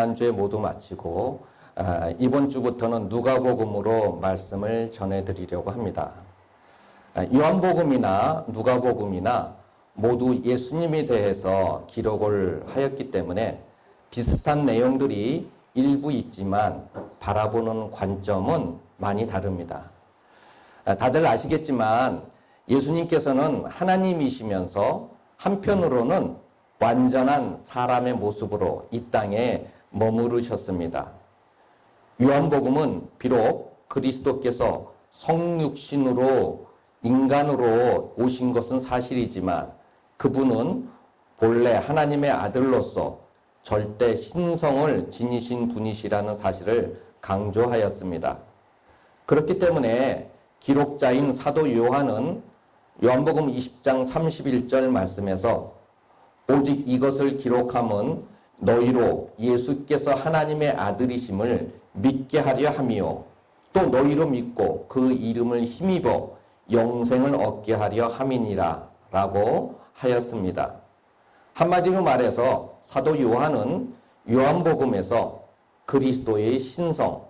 지난주에 모두 마치고 이번 주부터는 누가복음으로 말씀을 전해드리려고 합니다. 요한복음이나 누가복음이나 모두 예수님에 대해서 기록을 하였기 때문에 비슷한 내용들이 일부 있지만 바라보는 관점은 많이 다릅니다. 다들 아시겠지만 예수님께서는 하나님이시면서 한편으로는 완전한 사람의 모습으로 이 땅에 머무르셨습니다. 요한복음은 비록 그리스도께서 성육신으로 인간으로 오신 것은 사실이지만 그분은 본래 하나님의 아들로서 절대 신성을 지니신 분이시라는 사실을 강조하였습니다. 그렇기 때문에 기록자인 사도 요한은 요한복음 20장 31절 말씀에서 오직 이것을 기록함은 너희로 예수께서 하나님의 아들이심을 믿게 하려 함이요 또 너희로 믿고 그 이름을 힘입어 영생을 얻게 하려 함이니라 라고 하였습니다. 한마디로 말해서 사도 요한은 요한복음에서 그리스도의 신성,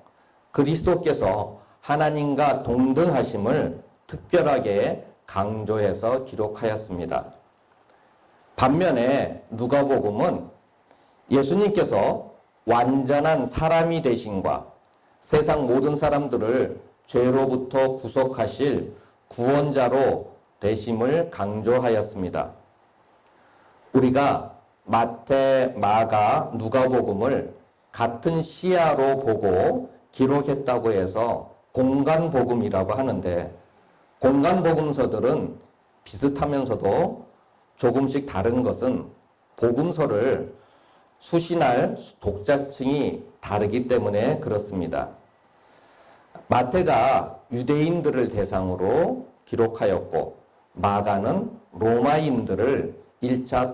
그리스도께서 하나님과 동등하심을 특별하게 강조해서 기록하였습니다. 반면에 누가복음은 예수님께서 완전한 사람이 되심과 세상 모든 사람들을 죄로부터 구속하실 구원자로 되심을 강조하였습니다. 우리가 마태, 마가, 누가복음을 같은 시야로 보고 기록했다고 해서 공간복음이라고 하는데 공간복음서들은 비슷하면서도 조금씩 다른 것은 복음서를 수신할 독자층이 다르기 때문에 그렇습니다. 마태가 유대인들을 대상으로 기록하였고 마가는 로마인들을 1차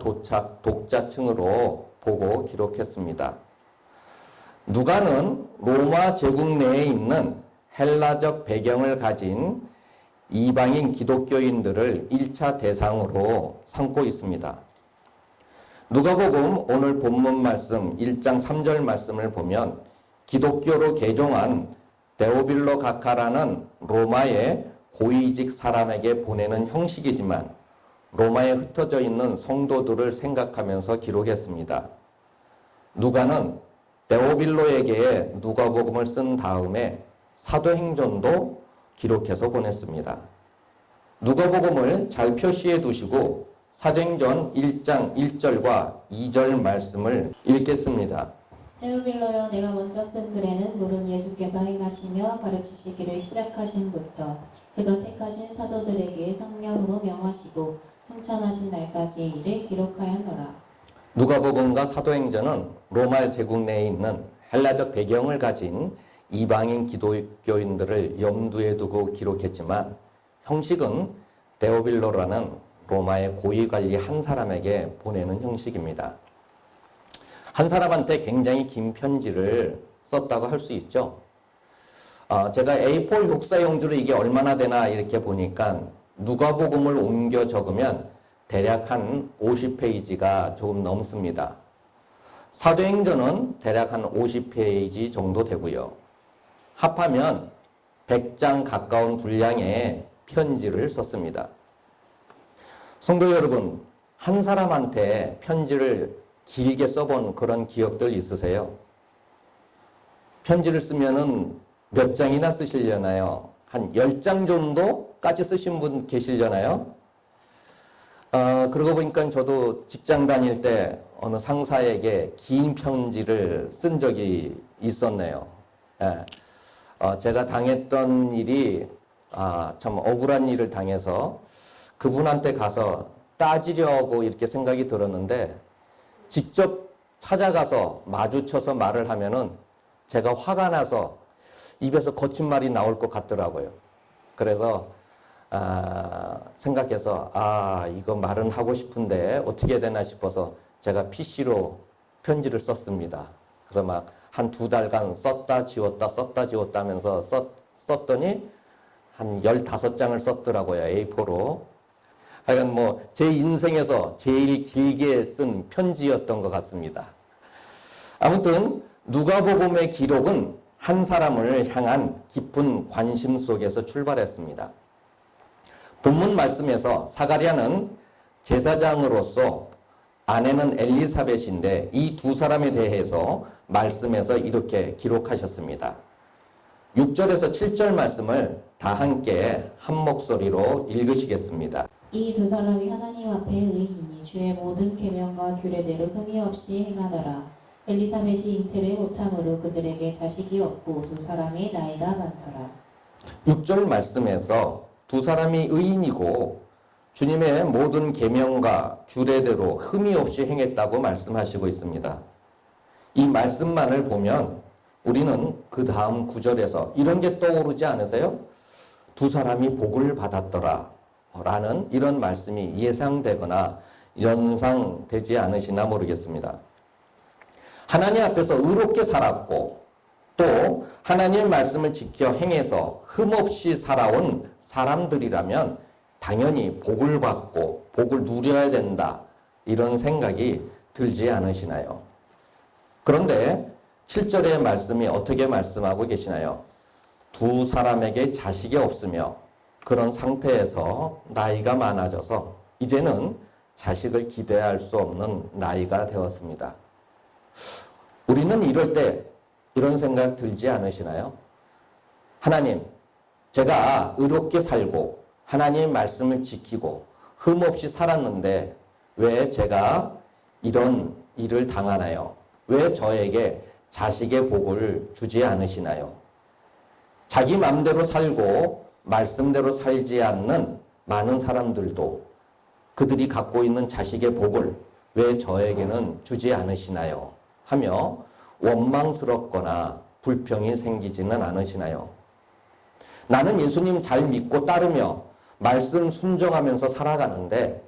독자층으로 보고 기록했습니다. 누가는 로마 제국 내에 있는 헬라적 배경을 가진 이방인 기독교인들을 1차 대상으로 삼고 있습니다. 누가복음 오늘 본문 말씀 1장 3절 말씀을 보면 기독교로 개종한 데오빌로 각하라는 로마의 고위직 사람에게 보내는 형식이지만 로마에 흩어져 있는 성도들을 생각하면서 기록했습니다. 누가는 데오빌로에게 누가복음을 쓴 다음에 사도행전도 기록해서 보냈습니다. 누가복음을 잘 표시해 두시고 사도행전 1장 1절과 2절 말씀을 읽겠습니다. 데오빌로여 내가 먼저 쓴 글에는 물은 예수께서 행하시며 가르치시기를 시작하신부터 그가 택하신 사도들에게 성령으로 명하시고 승천하신 날까지의 일을 기록하였노라. 누가복음과 사도행전은 로마 제국 내에 있는 헬라적 배경을 가진 이방인 기독교인들을 염두에 두고 기록했지만 형식은 데오빌로라는 로마의 고위관리 한 사람에게 보내는 형식입니다. 한 사람한테 굉장히 긴 편지를 썼다고 할 수 있죠. 제가 A4 독사용지로 이게 얼마나 되나 이렇게 보니까 누가복음을 옮겨 적으면 대략 한 50페이지가 조금 넘습니다. 사도행전은 대략 한 50페이지 정도 되고요. 합하면 100장 가까운 분량의 편지를 썼습니다. 성도 여러분, 한 사람한테 편지를 길게 써본 그런 기억들 있으세요? 편지를 쓰면은 몇 장이나 쓰시려나요? 한 10장 정도까지 쓰신 분 계시려나요? 그러고 보니까 저도 직장 다닐 때 어느 상사에게 긴 편지를 쓴 적이 있었네요. 예. 제가 당했던 일이 참 억울한 일을 당해서 그분한테 가서 따지려고 이렇게 생각이 들었는데 직접 찾아가서 마주쳐서 말을 하면은 제가 화가 나서 입에서 거친 말이 나올 것 같더라고요. 그래서 생각해서 이거 말은 하고 싶은데 어떻게 해야 되나 싶어서 제가 PC로 편지를 썼습니다. 그래서 막 한 2달간 썼다 지웠다 썼다 지웠다 하면서 썼더니 한 15장을 썼더라고요. A4로. 하여간 뭐 제 인생에서 제일 길게 쓴 편지였던 것 같습니다. 아무튼 누가복음의 기록은 한 사람을 향한 깊은 관심 속에서 출발했습니다. 본문 말씀에서 사가랴는 제사장으로서 아내는 엘리사벳인데 이 두 사람에 대해서 말씀에서 이렇게 기록하셨습니다. 6절에서 7절 말씀을 다 함께 한 목소리로 읽으시겠습니다. 이 두 사람이 하나님 앞에 의인이니 주의 모든 계명과 규례대로 흠이 없이 행하더라. 엘리사벳이 잉태를 못함으로 그들에게 자식이 없고 두 사람이 나이가 많더라. 6절 말씀에서 두 사람이 의인이고 주님의 모든 계명과 규례대로 흠이 없이 행했다고 말씀하시고 있습니다. 이 말씀만을 보면 우리는 그 다음 구절에서 이런 게 떠오르지 않으세요? 두 사람이 복을 받았더라 라는 이런 말씀이 예상되거나 연상되지 않으시나 모르겠습니다. 하나님 앞에서 의롭게 살았고 또 하나님의 말씀을 지켜 행해서 흠없이 살아온 사람들이라면 당연히 복을 받고 복을 누려야 된다 이런 생각이 들지 않으시나요? 그런데 7절의 말씀이 어떻게 말씀하고 계시나요? 두 사람에게 자식이 없으며 그런 상태에서 나이가 많아져서 이제는 자식을 기대할 수 없는 나이가 되었습니다. 우리는 이럴 때 이런 생각 들지 않으시나요? 하나님, 제가 의롭게 살고 하나님의 말씀을 지키고 흠없이 살았는데 왜 제가 이런 일을 당하나요? 왜 저에게 자식의 복을 주지 않으시나요? 자기 마음대로 살고 말씀대로 살지 않는 많은 사람들도 그들이 갖고 있는 자식의 복을 왜 저에게는 주지 않으시나요? 하며 원망스럽거나 불평이 생기지는 않으시나요? 나는 예수님 잘 믿고 따르며 말씀 순종하면서 살아가는데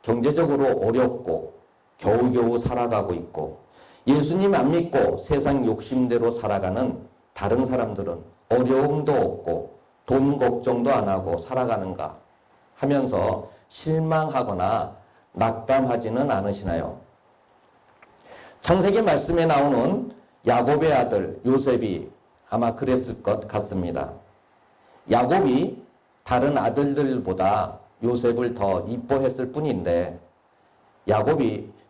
경제적으로 어렵고 겨우겨우 살아가고 있고 예수님 안 믿고 세상 욕심대로 살아가는 다른 사람들은 어려움도 없고 돈 걱정도 안 하고 살아가는가 하면서 실망하거나 낙담하지는 않으시나요? 창세기 말씀에 나오는 야곱의 아들 요셉이 아마 그랬을 것 같습니다. 야곱이 다른 아들들보다 요셉을 더 이뻐했을 뿐인데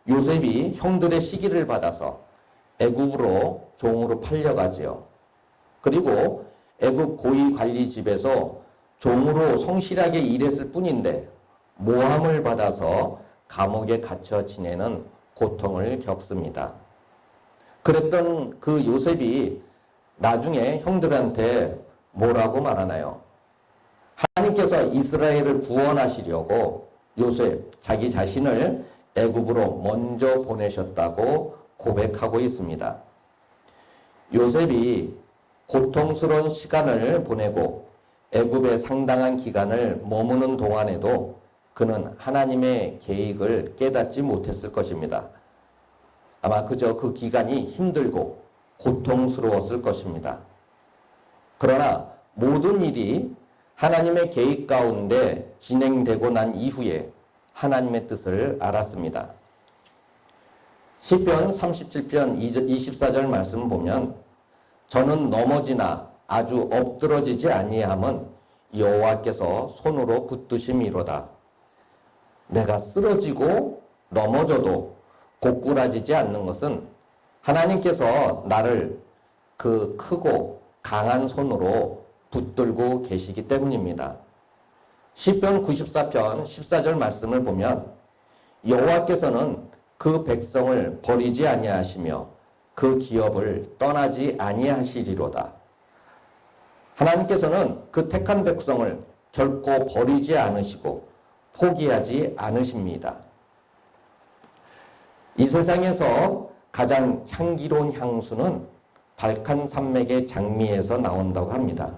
요셉이 형들의 시기를 받아서 애굽으로 종으로 팔려가지요. 그리고 애굽 고위 관리 집에서 종으로 성실하게 일했을 뿐인데 모함을 받아서 감옥에 갇혀 지내는 고통을 겪습니다. 그랬던 그 요셉이 나중에 형들한테 뭐라고 말하나요? 하나님께서 이스라엘을 구원하시려고 요셉 자기 자신을 애굽으로 먼저 보내셨다고 고백하고 있습니다. 요셉이 고통스러운 시간을 보내고 애굽에 상당한 기간을 머무는 동안에도 그는 하나님의 계획을 깨닫지 못했을 것입니다. 아마 그저 그 기간이 힘들고 고통스러웠을 것입니다. 그러나 모든 일이 하나님의 계획 가운데 진행되고 난 이후에 하나님의 뜻을 알았습니다. 시편 37편 24절 말씀 보면 저는 넘어지나 아주 엎드러지지 아니함은 여호와께서 손으로 붙드심이로다. 내가 쓰러지고 넘어져도 고꾸라지지 않는 것은 하나님께서 나를 그 크고 강한 손으로 붙들고 계시기 때문입니다. 시편 94편 14절 말씀을 보면 여호와께서는 그 백성을 버리지 아니하시며 그 기업을 떠나지 아니하시리로다. 하나님께서는 그 택한 백성을 결코 버리지 않으시고 포기하지 않으십니다. 이 세상에서 가장 향기로운 향수는 발칸산맥의 장미에서 나온다고 합니다.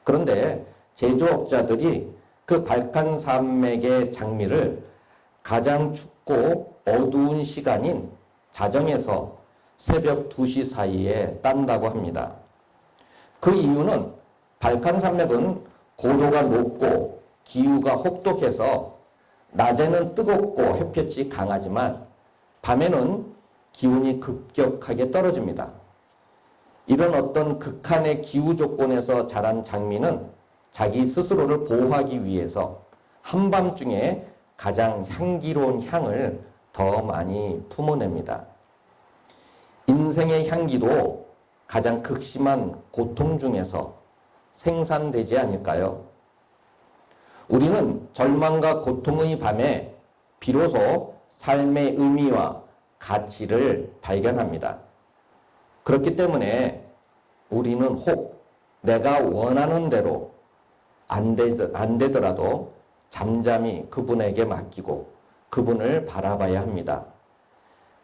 그런데 제조업자들이 그 발칸산맥의 장미를 가장 춥고 어두운 시간인 자정에서 새벽 2시 사이에 딴다고 합니다. 그 이유는 발칸산맥은 고도가 높고 기후가 혹독해서 낮에는 뜨겁고 햇볕이 강하지만 밤에는 기온이 급격하게 떨어집니다. 이런 어떤 극한의 기후 조건에서 자란 장미는 자기 스스로를 보호하기 위해서 한밤중에 가장 향기로운 향을 더 많이 품어냅니다. 인생의 향기도 가장 극심한 고통 중에서 생산되지 않을까요? 우리는 절망과 고통의 밤에 비로소 삶의 의미와 가치를 발견합니다. 그렇기 때문에 우리는 혹 내가 원하는 대로 안 되더라도 잠잠히 그분에게 맡기고 그분을 바라봐야 합니다.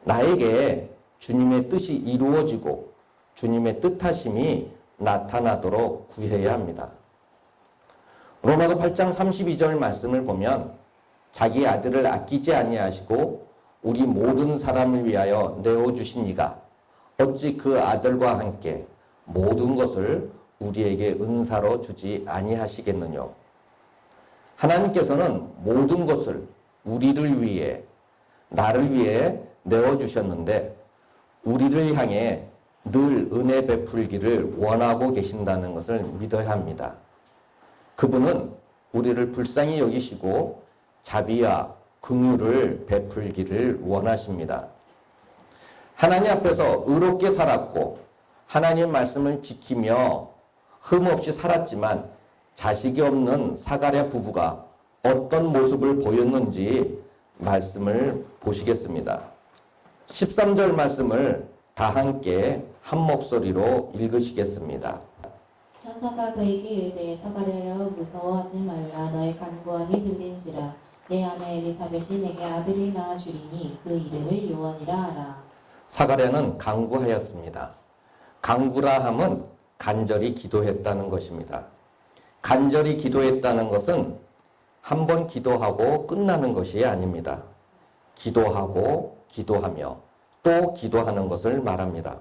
나에게 주님의 뜻이 이루어지고 주님의 뜻하심이 나타나도록 구해야 합니다. 로마서 8장 32절 말씀을 보면 자기 아들을 아끼지 아니하시고 우리 모든 사람을 위하여 내어주신 이가 어찌 그 아들과 함께 모든 것을 우리에게 은사로 주지 아니하시겠느냐. 하나님께서는 모든 것을 우리를 위해, 나를 위해 내어주셨는데 우리를 향해 늘 은혜 베풀기를 원하고 계신다는 것을 믿어야 합니다. 그분은 우리를 불쌍히 여기시고 자비와 긍휼을 베풀기를 원하십니다. 하나님 앞에서 의롭게 살았고 하나님 말씀을 지키며 흠없이 살았지만 자식이 없는 사가랴 부부가 어떤 모습을 보였는지 말씀을 보시겠습니다. 13절 말씀을 다 함께 한 목소리로 읽으시겠습니다. 천사가 그에게 이르되 사가랴여 무서워하지 말라. 너의 간구함이 들린지라. 내 아내 엘리사벳이 내게 아들을 낳아주리니 그 이름을 요한이라 하라. 사가랴는 간구하였습니다. 간구라 함은 간절히 기도했다는 것입니다. 간절히 기도했다는 것은 한 번 기도하고 끝나는 것이 아닙니다. 기도하고 기도하며 또 기도하는 것을 말합니다.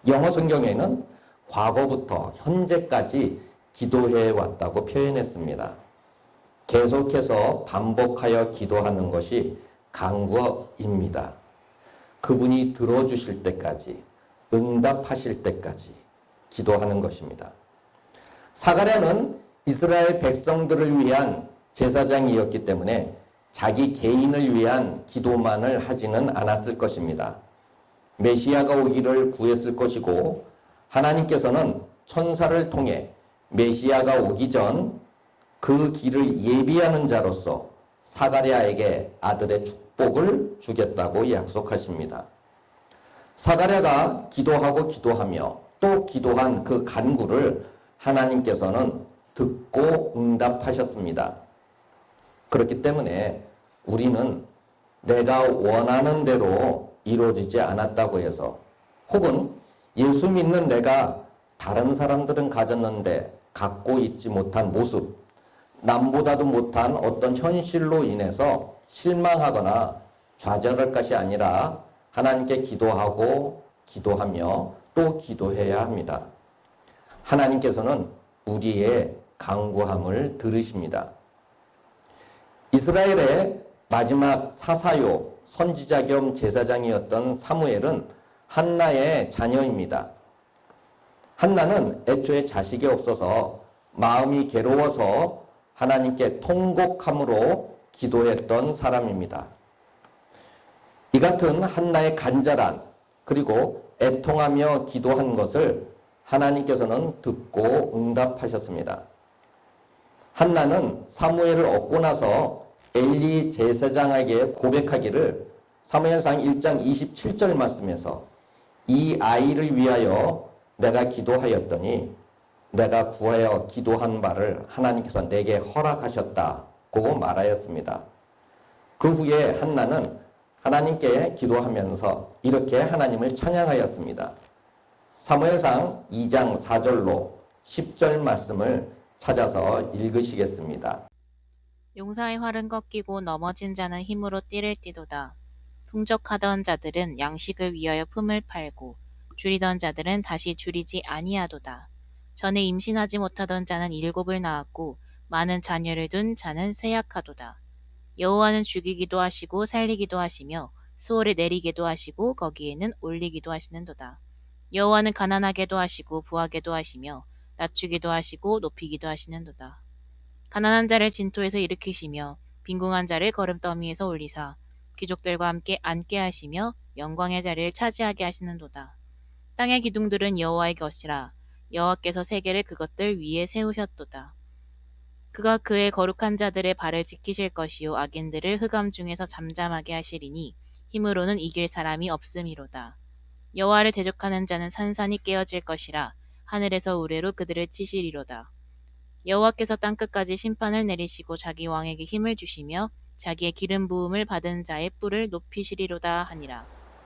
영어 성경에는 과거부터 현재까지 기도해 왔다고 표현했습니다. 계속해서 반복하여 기도하는 것이 간구입니다. 그분이 들어주실 때까지, 응답하실 때까지 기도하는 것입니다. 사가랴는 이스라엘 백성들을 위한 제사장이었기 때문에 자기 개인을 위한 기도만을 하지는 않았을 것입니다. 메시아가 오기를 구했을 것이고 하나님께서는 천사를 통해 메시아가 오기 전 그 길을 예비하는 자로서 사가랴에게 아들의 축복을 주겠다고 약속하십니다. 사가랴가 기도하고 기도하며 또 기도한 그 간구를 하나님께서는 듣고 응답하셨습니다. 그렇기 때문에 우리는 내가 원하는 대로 이루어지지 않았다고 해서 혹은 예수 믿는 내가 다른 사람들은 가졌는데 갖고 있지 못한 모습, 남보다도 못한 어떤 현실로 인해서 실망하거나 좌절할 것이 아니라 하나님께 기도하고 기도하며 또 기도해야 합니다. 하나님께서는 우리의 간구함을 들으십니다. 이스라엘의 마지막 사사요 선지자 겸 제사장이었던 사무엘은 한나의 자녀입니다. 한나는 애초에 자식이 없어서 마음이 괴로워서 하나님께 통곡함으로 기도했던 사람입니다. 이 같은 한나의 간절한 그리고 애통하며 기도한 것을 하나님께서는 듣고 응답하셨습니다. 한나는 사무엘을 얻고 나서 엘리 제사장에게 고백하기를 사무엘상 1장 27절 말씀에서 이 아이를 위하여 내가 기도하였더니 내가 구하여 기도한 바를 하나님께서 내게 허락하셨다고 말하였습니다. 그 후에 한나는 하나님께 기도하면서 이렇게 하나님을 찬양하였습니다. 사무엘상 2장 4절로 10절 말씀을 찾아서 읽으시겠습니다. 용사의 활은 꺾이고 넘어진 자는 힘으로 띠를 띠도다. 풍족하던 자들은 양식을 위하여 품을 팔고 줄이던 자들은 다시 줄이지 아니하도다. 전에 임신하지 못하던 자는 7을 낳았고 많은 자녀를 둔 자는 쇠약하도다. 여호와는 죽이기도 하시고 살리기도 하시며 수월에 내리게도 하시고 거기에는 올리기도 하시는도다. 여호와는 가난하게도 하시고 부하게도 하시며 낮추기도 하시고 높이기도 하시는도다. 가난한 자를 진토에서 일으키시며 빈궁한 자를 거름더미에서 올리사 귀족들과 함께 앉게 하시며 영광의 자리를 차지하게 하시는도다. 땅의 기둥들은 여호와의 것이라 여호와께서 세계를 그것들 위에 세우셨도다. 그가 그의 거룩한 자들의 발을 지키실 것이요 악인들을 흑암 중에서 잠잠하게 하시리니 힘으로는 이길 사람이 없음이로다. 여호와를 대적하는 자는 산산이 깨어질 것이라 하늘에서 우레로 그들을 치시리로다. 여호와께서 땅끝까지 심판을 내리시고 자기 왕에게 힘을 주시며 자기의 기름 부음을 받은 자의 뿔을 높이시리로다 하니라.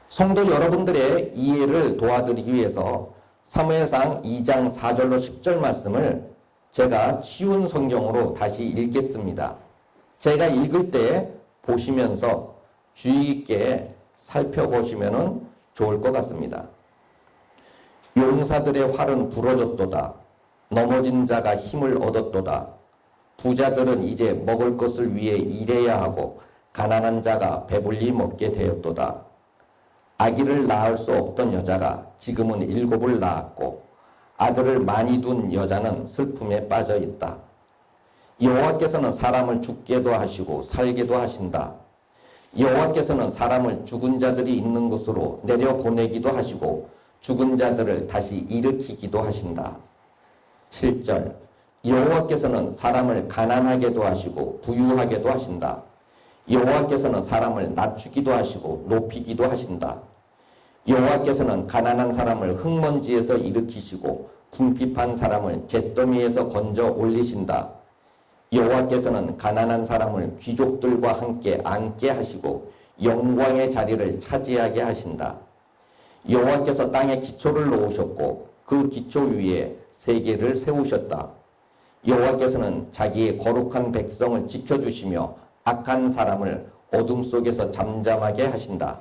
성도 여러분들의 이해를 도와드리기 위해서 사무엘상 2장 4절로 10절 말씀을 제가 쉬운 성경으로 다시 읽겠습니다. 제가 읽을 때 보시면서 주의 깊게 살펴보시면 좋을 것 같습니다. 용사들의 활은 부러졌도다. 넘어진 자가 힘을 얻었도다. 부자들은 이제 먹을 것을 위해 일해야 하고 가난한 자가 배불리 먹게 되었도다. 아기를 낳을 수 없던 여자가 지금은 7을 낳았고 아들을 많이 둔 여자는 슬픔에 빠져 있다. 여호와께서는 사람을 죽게도 하시고 살게도 하신다. 여호와께서는 사람을 죽은 자들이 있는 곳으로 내려보내기도 하시고 죽은 자들을 다시 일으키기도 하신다. 7절 여호와께서는 사람을 가난하게도 하시고 부유하게도 하신다. 여호와께서는 사람을 낮추기도 하시고 높이기도 하신다. 여호와께서는 가난한 사람을 흙먼지에서 일으키시고 궁핍한 사람을 잿더미에서 건져 올리신다. 여호와께서는 가난한 사람을 귀족들과 함께 앉게 하시고 영광의 자리를 차지하게 하신다. 여호와께서 땅에 기초를 놓으셨고 그 기초 위에 세계를 세우셨다. 여호와께서는 자기의 거룩한 백성을 지켜주시며 악한 사람을 어둠 속에서 잠잠하게 하신다.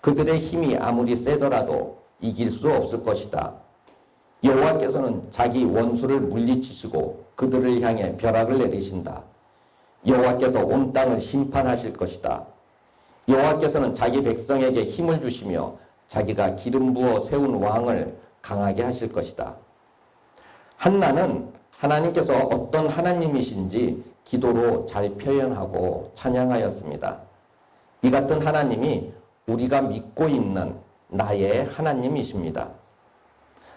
그들의 힘이 아무리 세더라도 이길 수 없을 것이다. 여호와께서는 자기 원수를 물리치시고 그들을 향해 벼락을 내리신다. 여호와께서 온 땅을 심판하실 것이다. 여호와께서는 자기 백성에게 힘을 주시며 자기가 기름 부어 세운 왕을 강하게 하실 것이다. 한나는 하나님께서 어떤 하나님이신지 기도로 잘 표현하고 찬양하였습니다. 이 같은 하나님이 우리가 믿고 있는 나의 하나님이십니다.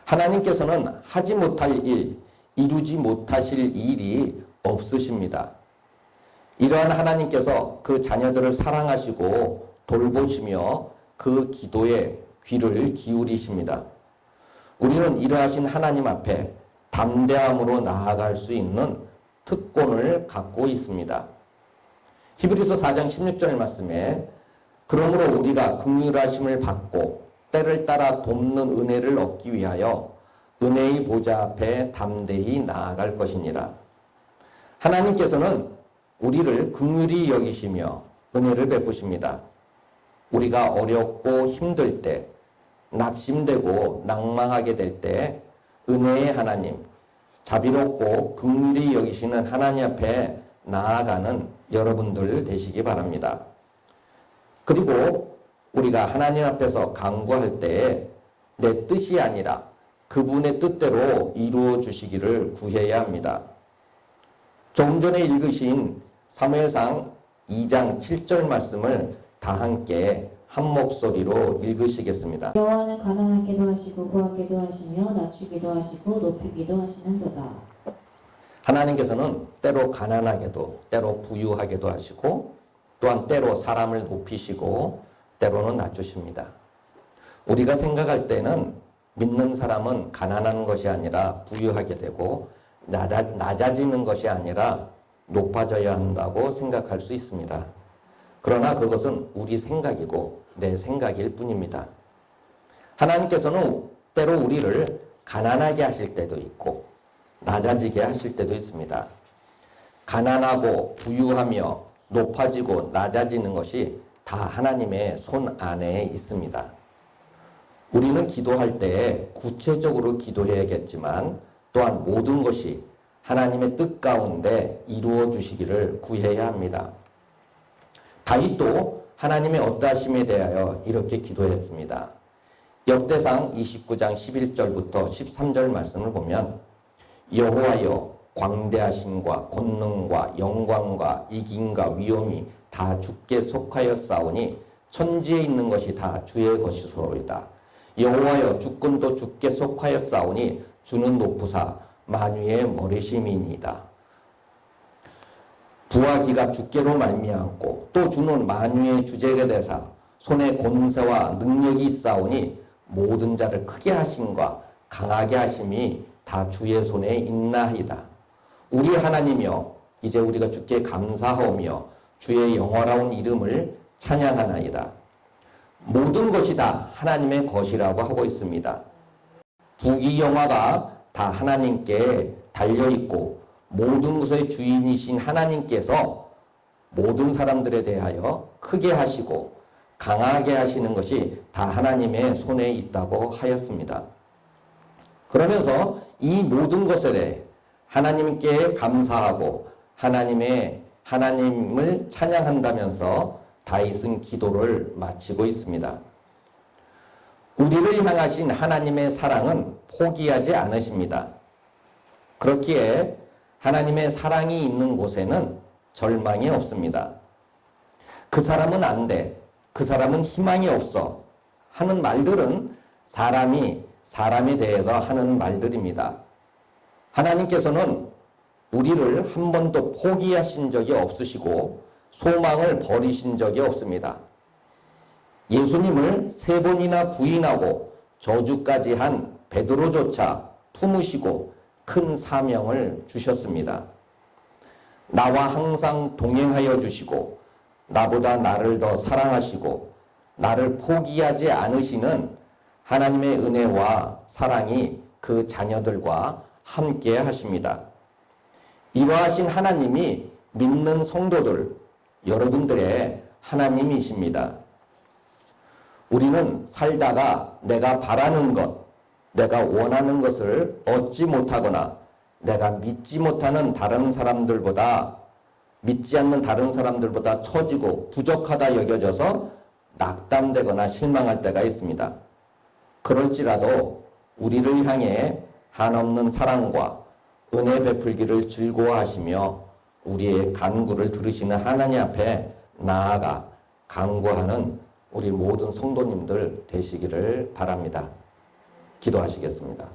하나님께서는 하지 못할 일, 이루지 못하실 일이 없으십니다. 이러한 하나님께서 그 자녀들을 사랑하시고 돌보시며 그 기도에 귀를 기울이십니다. 우리는 이러하신 하나님 앞에 담대함으로 나아갈 수 있는 특권을 갖고 있습니다. 히브리서 4장 16절 말씀에 그러므로 우리가 긍휼하심을 받고 때를 따라 돕는 은혜를 얻기 위하여 은혜의 보좌 앞에 담대히 나아갈 것이니라. 하나님께서는 우리를 긍휼히 여기시며 은혜를 베푸십니다. 우리가 어렵고 힘들 때, 낙심되고 낭망하게 될 때 은혜의 하나님, 자비롭고 긍휼히 여기시는 하나님 앞에 나아가는 여러분들 되시기 바랍니다. 그리고 우리가 하나님 앞에서 간구할 때에 내 뜻이 아니라 그분의 뜻대로 이루어 주시기를 구해야 합니다. 조금 전에 읽으신 사무엘상 2장 7절 말씀을 다 함께 한 목소리로 읽으시겠습니다. 여호와는 가난하게도 하시고 부하게도 하시며 낮추기도 하시고 높이기도 하시는도다. 하나님께서는 때로 가난하게도 때로 부유하게도 하시고 또한 때로 사람을 높이시고 때로는 낮추십니다. 우리가 생각할 때는 믿는 사람은 가난한 것이 아니라 부유하게 되고 낮아지는 것이 아니라 높아져야 한다고 생각할 수 있습니다. 그러나 그것은 우리 생각이고 내 생각일 뿐입니다. 하나님께서는 때로 우리를 가난하게 하실 때도 있고 낮아지게 하실 때도 있습니다. 가난하고 부유하며 높아지고 낮아지는 것이 다 하나님의 손 안에 있습니다. 우리는 기도할 때 구체적으로 기도해야겠지만 또한 모든 것이 하나님의 뜻 가운데 이루어 주시기를 구해야 합니다. 다윗도 하나님의 어떠하심에 대하여 이렇게 기도했습니다. 역대상 29장 11절부터 13절 말씀을 보면 여호와여 광대하심과 권능과 영광과 이김과 위엄이 다 주께 속하였사오니 천지에 있는 것이 다 주의 것이소이다. 여호와여 주권도 주께 속하였사오니 주는 높으사 만유의 머리심이니이다. 부하기가 주께로 말미암고 또 주는 만유의 주제가 되사 손에 권세와 능력이 있사오니 모든 자를 크게 하심과 강하게 하심이 다 주의 손에 있나이다. 우리 하나님이여 이제 우리가 주께 감사하오며 주의 영화로운 이름을 찬양하나이다. 모든 것이 다 하나님의 것이라고 하고 있습니다. 부귀영화가 다 하나님께 달려있고 모든 것의 주인이신 하나님께서 모든 사람들에 대하여 크게 하시고 강하게 하시는 것이 다 하나님의 손에 있다고 하였습니다. 그러면서 이 모든 것에 대해 하나님께 감사하고 하나님을 찬양한다면서 다윗은 기도를 마치고 있습니다. 우리를 향하신 하나님의 사랑은 포기하지 않으십니다. 그렇기에 하나님의 사랑이 있는 곳에는 절망이 없습니다. 그 사람은 안 돼. 그 사람은 희망이 없어. 하는 말들은 사람에 대해서 하는 말들입니다. 하나님께서는 우리를 한 번도 포기하신 적이 없으시고 소망을 버리신 적이 없습니다. 예수님을 3번이나 부인하고 저주까지 한 베드로조차 품으시고 큰 사명을 주셨습니다. 나와 항상 동행하여 주시고 나보다 나를 더 사랑하시고 나를 포기하지 않으시는 하나님의 은혜와 사랑이 그 자녀들과 함께 하십니다. 이러하신 하나님이 믿는 성도들, 여러분들의 하나님이십니다. 우리는 살다가 내가 바라는 것, 내가 원하는 것을 얻지 못하거나 내가 믿지 못하는 다른 사람들보다 믿지 않는 다른 사람들보다 처지고 부족하다 여겨져서 낙담되거나 실망할 때가 있습니다. 그럴지라도 우리를 향해 한없는 사랑과 은혜 베풀기를 즐거워하시며 우리의 간구를 들으시는 하나님 앞에 나아가 간구하는 우리 모든 성도님들 되시기를 바랍니다. 기도하시겠습니다.